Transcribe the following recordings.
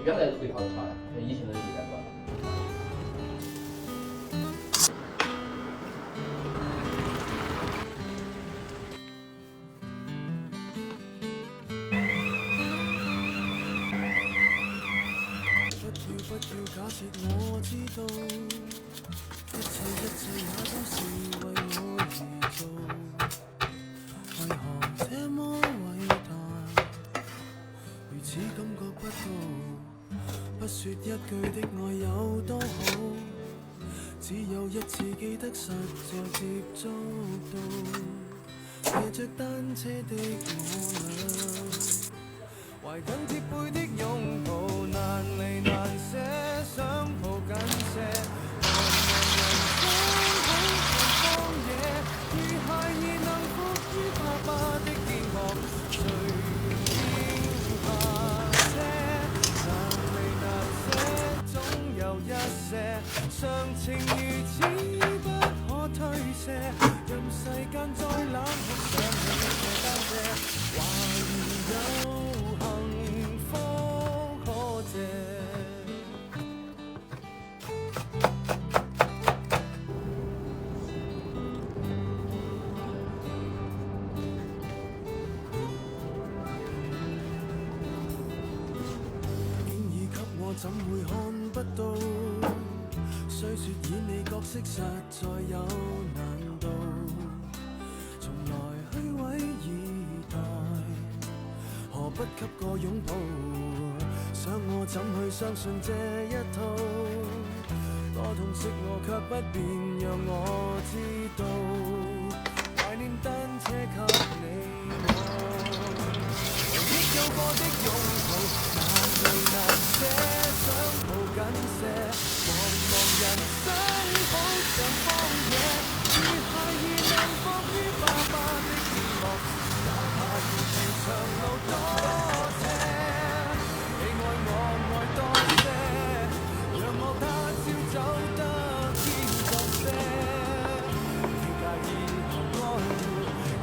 原来会跑的长，疫情的有点短。不要假設我知道，一切也都是為我而做。為何這麼偉大，如此感覺不到？不說一句的愛有多好，只有一次記得實在接觸到。騎着單車的我倆，懷緊貼背的擁抱，難離難捨，想抱緊些。茫茫人生好像荒野，如孩兒能伏於爸爸的肩膊，誰要下車？難離難捨，總有一些常情如此不可推卸，任世間再冷酷，想起這單車，還有幸福可借。經已給我，怎會看不到？雖說演你角色實在有難度，從來虛偽以待，何不給個擁抱？想我怎去相信這一套？多痛惜我卻不便讓我知道，懷念單車給你我，回憶有過的擁抱，難離難捨，想抱緊些。茫茫人生好像荒野，如孩兒能伏於爸爸的肩膊，哪怕沿途長路多斜，你愛我愛多些，讓我他朝走得堅壯些，別介意後愛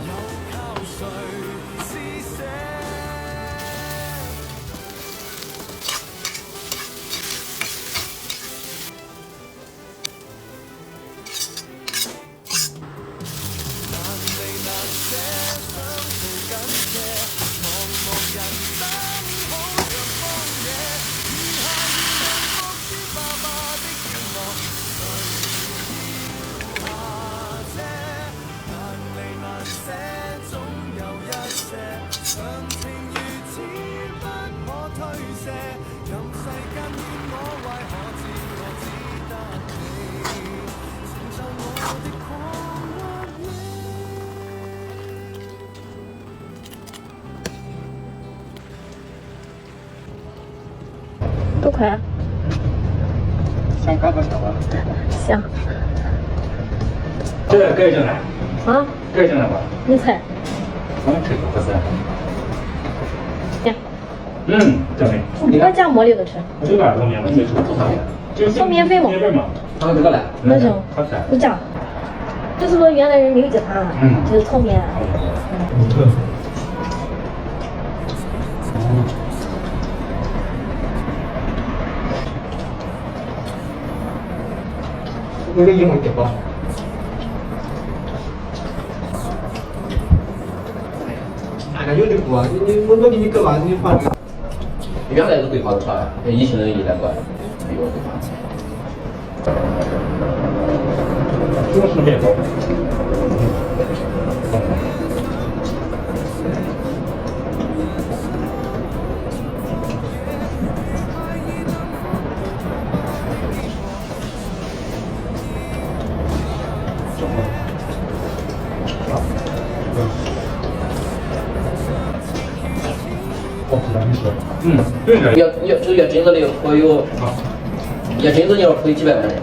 又靠誰施捨？多快啊！想搞个小吧？行。这个盖进来。啊？盖进来吧。你猜？这个不是。呀。真的。我加馍里头吃。我这边都免费，都免费吗？免费嘛。他这个嘞？那行。不加。就是说原来人没有给他，就是炒面。那个英文点吧。哎呀，有点多，我给你搁吧，你换。原来是会跑的长，疫情的有点短，没有会跑。这是面包。对的。要这月真子的可有，月真子你要亏几百万的。